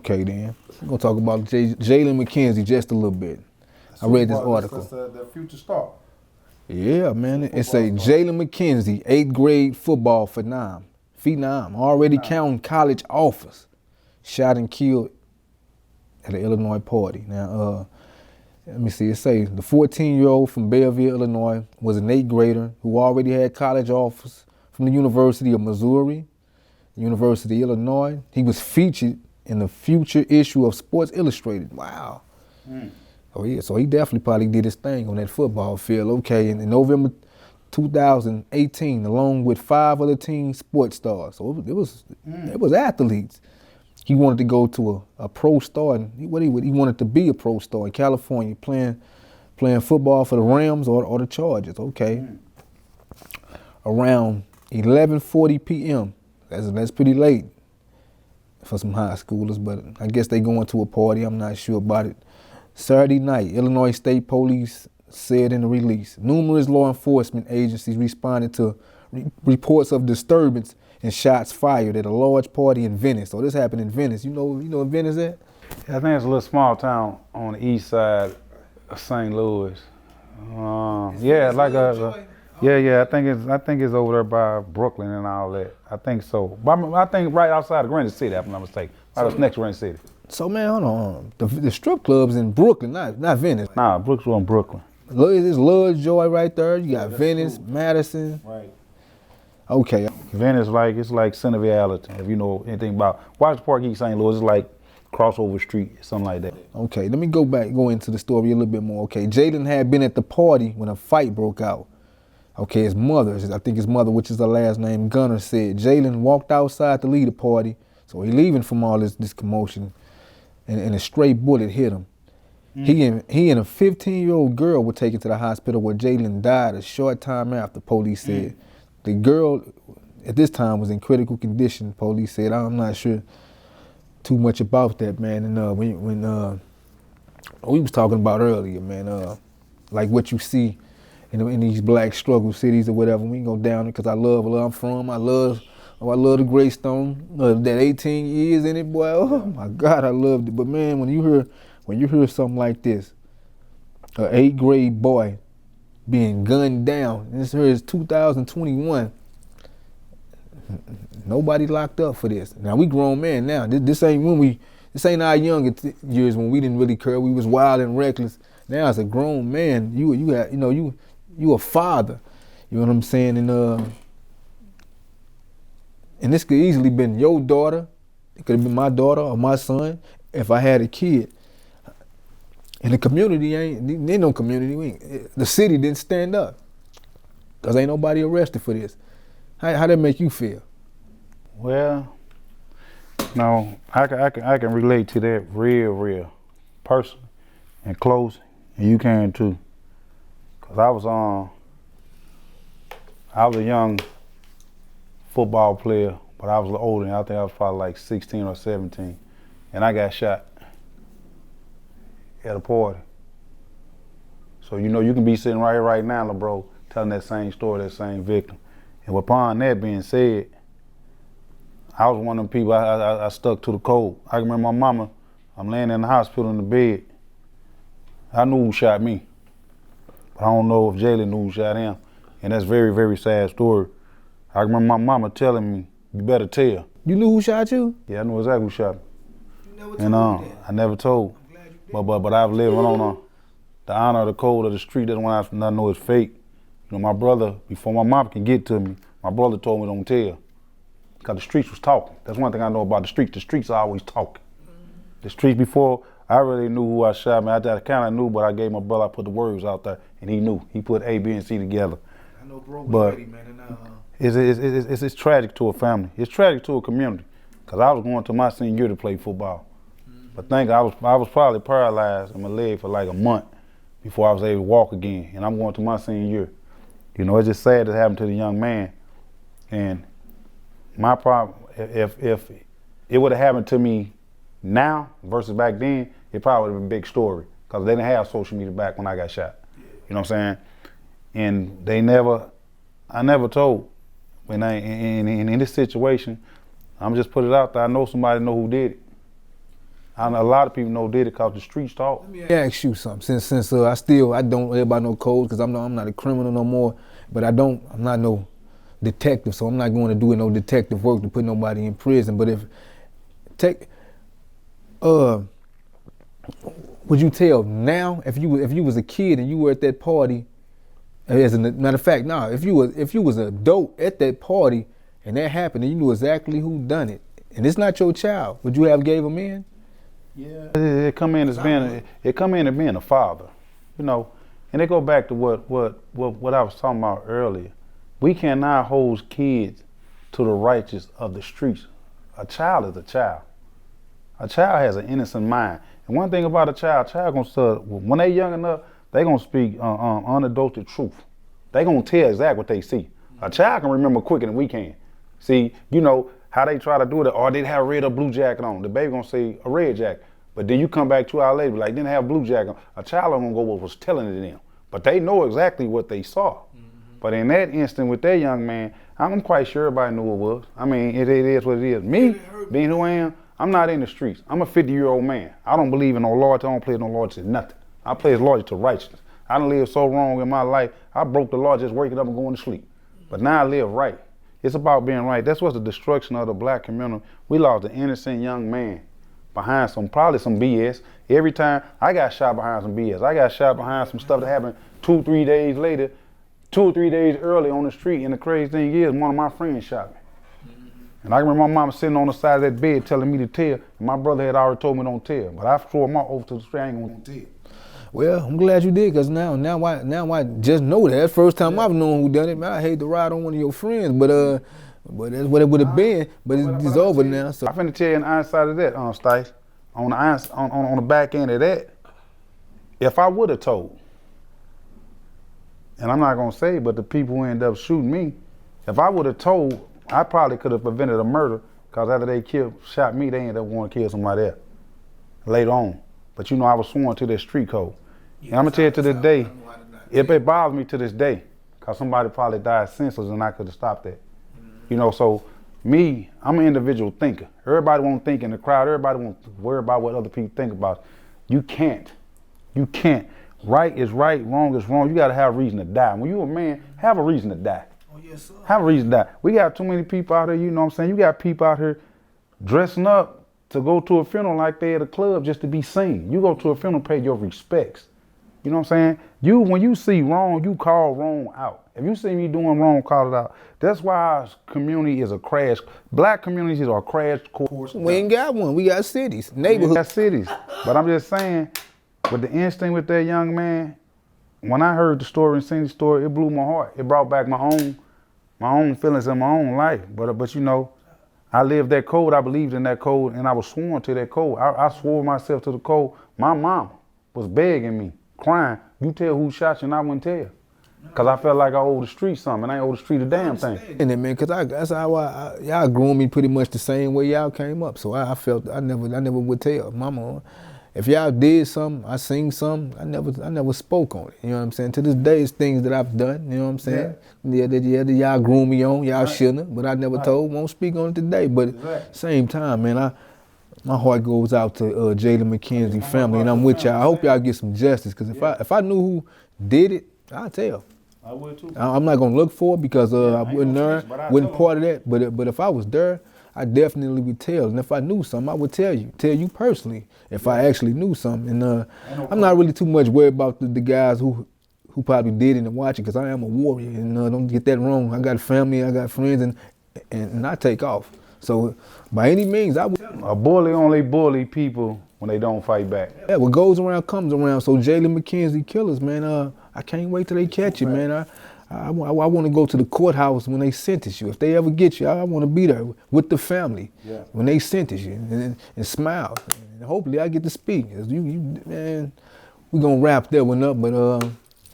Okay, then. We're going to talk about Jaylon McKenzie just a little bit. I read this article. That's the future star. Yeah, man. It say Jaylon McKenzie, 8th grade football phenom, already counting college offers, shot and killed at an Illinois party. Now, let me see. It say the 14-year-old from Belleville, Illinois, was an 8th grader who already had college offers from the University of Missouri, University of Illinois. He was featured in the future issue of Sports Illustrated. Wow. Oh yeah, so he definitely probably did his thing on that football field. Okay, in November 2018, along with 5 other teen sports stars. So it was athletes. He wanted to go to a pro star, and he wanted to be a pro star in California, playing football for the Rams or the Chargers. Okay. Around 11:40 p.m. That's pretty late for some high schoolers, but I guess they going to a party. I'm not sure about it. Saturday night, Illinois State Police said in a release, numerous law enforcement agencies responded to reports of disturbance and shots fired at a large party in Venice. So this happened in Venice. You know where Venice at? I think it's a little small town on the east side of St. Louis. Yeah, like I think it's over there by Brooklyn and all that. I think so. But I think right outside of Granite City, if I'm not mistaken. Right next to Granite City. So man, hold on. The strip clubs in Brooklyn, not Venice. Nah, Brooklyn on Brooklyn. There's Lovejoy right there. You got Venice, true. Madison. Right. Okay. Venice, it's like Centerville, Allerton. If you know anything about Washington Park, East St. Louis, it's like Crossover Street, something like that. Okay, let me go into the story a little bit more. Okay, Jaylon had been at the party when a fight broke out. Okay, his mother, which is her last name, Gunner, said Jaylon walked outside to lead the party, so he leaving from all this commotion, and a stray bullet hit him. He and a 15-year-old girl were taken to the hospital where Jaylon died a short time after, police said. The girl at this time was in critical condition, police said. I'm not sure too much about that, man. And when we was talking about earlier, man, like what you see in these black struggle cities or whatever, we can go down it because I love where I'm from. I love the Greystone, that 18 years in it, boy. Oh my God, I loved it. But man, when you hear something like this, an 8th grade boy being gunned down, and this here is 2021. Nobody locked up for this. Now we grown men now. This ain't our younger years when we didn't really care. We was wild and reckless. Now as a grown man, you a father. You know what I'm saying? And this could easily been your daughter. It could have been my daughter or my son if I had a kid. And the community ain't no community. The city didn't stand up because ain't nobody arrested for this. How that make you feel? Well, no, I can relate to that real personally and close, and you can too. Cause I was a young football player, but I was a little older. I think I was probably like 16 or 17, and I got shot at a party. So you can be sitting right here right now, little bro, telling that same story, that same victim. And upon that being said, I was one of them people, I stuck to the code. I can remember my mama, I'm laying in the hospital in the bed. I knew who shot me, but I don't know if Jaylon knew who shot him. And that's a very, very sad story. I remember my mama telling me, you better tell. You knew who shot you? Yeah, I knew exactly who shot me. You never told me that. I never told. But I've lived on the honor of the code of the street. That's when I know it's fake. My brother, before my mom can get to me, my brother told me don't tell. Because the streets was talking. That's one thing I know about the streets. The streets are always talking. The streets before, I really knew who I shot. I kind of knew, but I gave my brother, I put the words out there, and he knew. He put A, B, and C together. I know bro was ready, man. It's tragic to a family. It's tragic to a community. Because I was going to my senior year to play football. But I was probably paralyzed in my leg for like a month before I was able to walk again. And I'm going to my senior year. It's just sad that happened to the young man. And my problem, if it would have happened to me now versus back then, it probably would have been a big story. Because they didn't have social media back when I got shot. You know what I'm saying? And I never told. In this situation, I'm just put it out there. I know somebody know who did it. A lot of people know did it because the streets talk. Let me ask you something. Since I don't live by no codes because I'm not a criminal no more, but I'm not no detective, so I'm not going to do no detective work to put nobody in prison. But would you tell now if you was a kid and you were at that party? As a matter of fact, if you was an adult at that party and that happened and you knew exactly who done it, and it's not your child, would you have gave him in? Yeah, it come in as being a father, you know, and it go back to what I was talking about earlier. We cannot hold kids to the righteous of the streets. A child is a child. A child has an innocent mind, and one thing about a child gonna start when they young enough, they gonna speak unadulterated truth. They gonna tell exactly what they see. A child can remember quicker than we can. See, you know. How they try to do it, or they have a red or blue jacket on. The baby gonna say a red jacket, but then you come back 2 hours later, like didn't have a blue jacket on. A child gonna go what was telling it to them, but they know exactly what they saw. Mm-hmm. But in that instant with that young man, I'm quite sure everybody knew it was. I mean, it is what it is. Me, being who I am, I'm not in the streets. I'm a 50-year-old man. I don't believe in no loyalty. I don't play no loyalty to nothing. I play loyalty to righteousness. I done lived so wrong in my life. I broke the law just waking up and going to sleep. But now I live right. It's about being right. That's what's the destruction of the black community. We lost an innocent young man behind probably some BS. Every time I got shot behind some BS. I got shot behind some stuff that happened 2 or 3 days later, 2 or 3 days early on the street. And the crazy thing is, one of my friends shot me. And I remember my mama sitting on the side of that bed telling me to tell. And my brother had already told me don't tell. But I swore my oath to the street, I ain't gonna tell. Well, I'm glad you did, because now I just know that. First time I've known who done it, man. I hate to ride on one of your friends, but that's what it would have been. But it's over now. So I'm finna tell you on the inside of that, Stice. On the back end of that, if I would have told, and I'm not gonna say, but the people who end up shooting me, if I would have told, I probably could have prevented a murder, because after they shot me, they ended up wanting to kill somebody else later on. But you know, I was sworn to that street code. And I'm gonna tell you to this day, it bothers me to this day, because somebody probably died senseless and I could have stopped that. You know, so me, I'm an individual thinker. Everybody won't think in the crowd, everybody won't worry about what other people think about. You can't. Right is right, wrong is wrong. You gotta have a reason to die. When you're a man, have a reason to die. Oh, yes, sir. Have a reason to die. We got too many people out here, you know what I'm saying? You got people out here dressing up to go to a funeral like they at a club just to be seen. You go to a funeral, pay your respects. You know what I'm saying? When you see wrong, you call wrong out. If you see me doing wrong, call it out. That's why our community is a crash. Black communities are a crash course. We ain't got one. We got cities, neighborhoods. We got cities. But I'm just saying, with the instinct with that young man, when I heard the story and seen the story, it blew my heart. It brought back my own feelings in my own life. But you know, I lived that code. I believed in that code, and I was sworn to that code. I swore myself to the code. My mom was begging me, crying, you tell who shot you, and I wouldn't tell. Because I felt like I owed the street something, and I ain't owe the street a damn thing. And then, man, because that's how y'all groomed me pretty much the same way y'all came up. So I felt I never would tell. Mama, if y'all did something, I seen something, I never spoke on it. You know what I'm saying? To this day, it's things that I've done. You know what I'm saying? Yeah, that y'all groomed me on, y'all shouldn't have, but I never told, won't speak on it today. But at the same time, man, my heart goes out to Jaylon McKenzie family, and I'm with y'all. I hope y'all get some justice, because if I knew who did it, I'd tell. I would too. I'm not gonna look for it, because I wasn't there, wasn't part of that. But if I was there, I definitely would tell. And if I knew something, I would tell you personally, if I actually knew something. And I'm not really too much worried about the guys who probably did it and watching, because I am a warrior. And don't get that wrong. I got family, I got friends, and I take off. So by any means, I would. A bully only bully people when they don't fight back. Yeah, what goes around comes around. So Jaylon McKenzie killers, man, I can't wait till they catch you, man. I want to go to the courthouse when they sentence you. If they ever get you, I want to be there with the family when they sentence you and smile. And hopefully I get to speak. Man, we're going to wrap that one up. But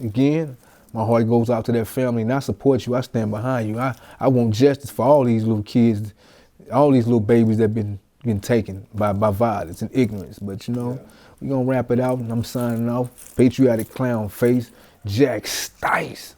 again, my heart goes out to that family, and I support you. I stand behind you. I want justice for all these little kids, all these little babies that been taken by violence and ignorance. But we're going to wrap it out, and I'm signing off. Patriotic Klown Face, Jack Stice.